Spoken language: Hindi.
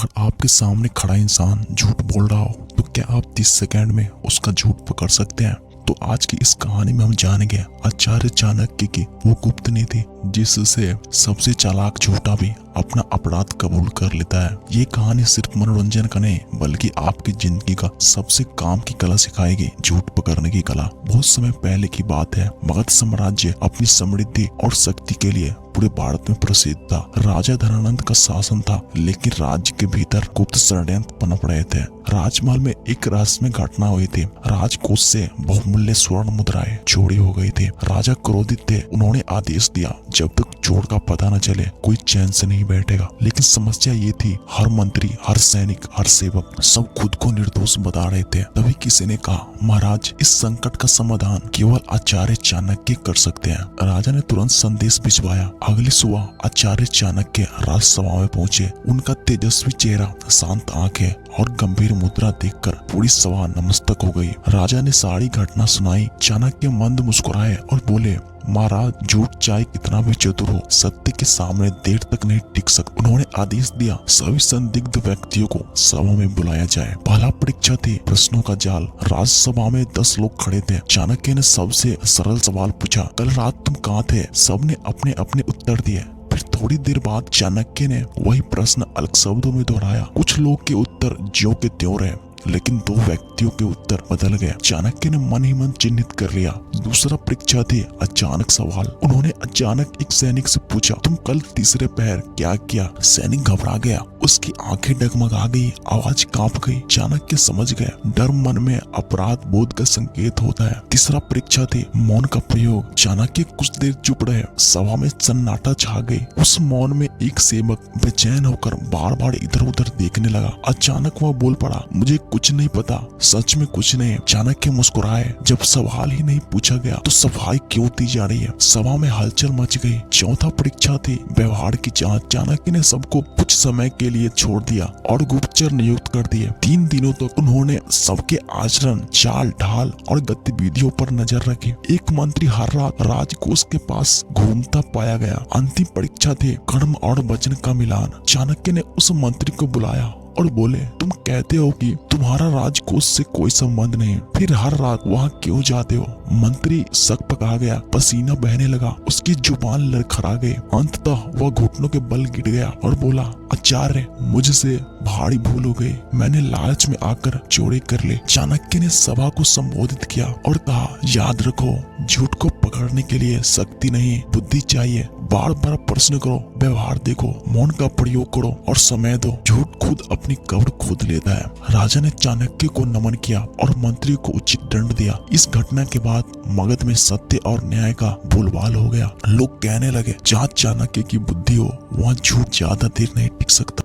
अगर आपके सामने खड़ा इंसान झूठ बोल रहा हो तो क्या आप 30 सेकंड में उसका झूठ पकड़ सकते हैं? तो आज की इस कहानी में हम जानेंगे आचार्य चाणक्य की वो गुप्त नीति जिससे सबसे चालाक झूठा भी अपना अपराध कबूल कर लेता है। ये कहानी सिर्फ मनोरंजन का नहीं बल्कि आपकी जिंदगी का सबसे काम की कला सिखाएगी, झूठ पकड़ने की कला। बहुत समय पहले की बात है, मगध साम्राज्य अपनी समृद्धि और शक्ति के लिए पूरे भारत में प्रसिद्ध था। राजा धनानंद का शासन था, लेकिन राज्य के भीतर गुप्त षड्यंत्र पनप रहे थे। राजमहल में एक रहस्यमय घटना हुई थी। राजकोष से बहुमूल्य स्वर्ण मुद्राएं चोरी हो गई थी। राजा क्रोधित थे। उन्होंने आदेश दिया, जब तक चोर का पता न चले कोई चैन से नहीं बैठेगा। लेकिन समस्या ये थी, हर मंत्री, हर सैनिक, हर सेवक सब खुद को निर्दोष बता रहे थे। तभी किसी ने कहा, महाराज, इस संकट का समाधान केवल आचार्य चाणक्य कर सकते हैं। राजा ने तुरंत संदेश भिजवाया। अगली सुबह आचार्य चाणक्य राजसभा में पहुंचे। उनका तेजस्वी चेहरा, शांत आंखें और गंभीर मुद्रा देखकर पूरी सभा नतमस्तक हो गई। राजा ने सारी घटना सुनाई। चाणक्य मंद मुस्कुराए और बोले, महाराज, झूठ चाहे कितना भी चतुर हो, सत्य के सामने देर तक नहीं टिक सकता। उन्होंने आदेश दिया, सभी संदिग्ध व्यक्तियों को सभा में बुलाया जाए। पहला परीक्षा थी प्रश्नों का जाल। राज्यसभा में 10 लोग खड़े थे। चाणक्य ने सबसे सरल सवाल पूछा, कल रात तुम कहाँ थे? सबने अपने अपने उत्तर दिए। फिर थोड़ी देर बाद चाणक्य ने वही प्रश्न अलग शब्दों में दोहराया। कुछ लोग के उत्तर ज्यों के त्यों रहे, लेकिन 2 व्यक्तियों के उत्तर बदल गए। चाणक्य ने मन ही मन चिन्हित कर लिया। दूसरा परीक्षा थी अचानक सवाल। उन्होंने अचानक एक सैनिक से पूछा, तुम कल तीसरे पहर क्या किया? सैनिक घबरा गया, उसकी आंखें डगमगा गई, आवाज कांप गई। चाणक्य समझ गए, डर मन में अपराध बोध का संकेत होता है। तीसरा परीक्षा थी मौन का प्रयोग। चाणक्य कुछ देर चुप रहे। सभा में सन्नाटा छा गई। उस मौन में एक सेवक बेचैन होकर बार बार इधर उधर देखने लगा। अचानक वह बोल पड़ा, मुझे कुछ नहीं पता, सच में कुछ नहीं। चाणक्य मुस्कुराए, जब सवाल ही नहीं पूछा गया तो सफाई क्यों दी जा रही है? सभा में हलचल मच गई। चौथा परीक्षा थी व्यवहार की जांच। चाणक्य ने सबको कुछ समय के लिए छोड़ दिया और गुप्तचर नियुक्त कर दिए। 3 दिनों तक उन्होंने सबके आचरण, चाल ढाल और गतिविधियों पर नजर रखी। एक मंत्री हर रात राजकोष के पास घूमता पाया गया। अंतिम परीक्षा थी कर्म और वचन का मिलान। चाणक्य ने उस मंत्री को बुलाया और बोले, तुम कहते हो कि तुम्हारा राजकोष से कोई संबंध नहीं, फिर हर रात वहाँ क्यों जाते हो? मंत्री शक पका गया, पसीना बहने लगा, उसकी जुबान लड़खड़ा गई। अंततः वह घुटनों के बल गिर गया और बोला, आचार्य, मुझसे भारी भूल हो गई, मैंने लालच में आकर चोरी कर ली। चाणक्य ने सभा को संबोधित किया और कहा, याद रखो, झूठ को पकड़ने के लिए शक्ति नहीं, बुद्धि चाहिए। बार बार प्रश्न करो, व्यवहार देखो, मौन का प्रयोग करो और समय दो। झूठ खुद अपनी कब्र खोद लेता है। राजा ने चाणक्य को नमन किया और मंत्री को उचित दंड दिया। इस घटना के बाद मगध में सत्य और न्याय का बोलबाल हो गया। लोग कहने लगे, जहाँ चाणक्य की बुद्धि हो वहाँ झूठ ज्यादा देर नहीं टिक सकता।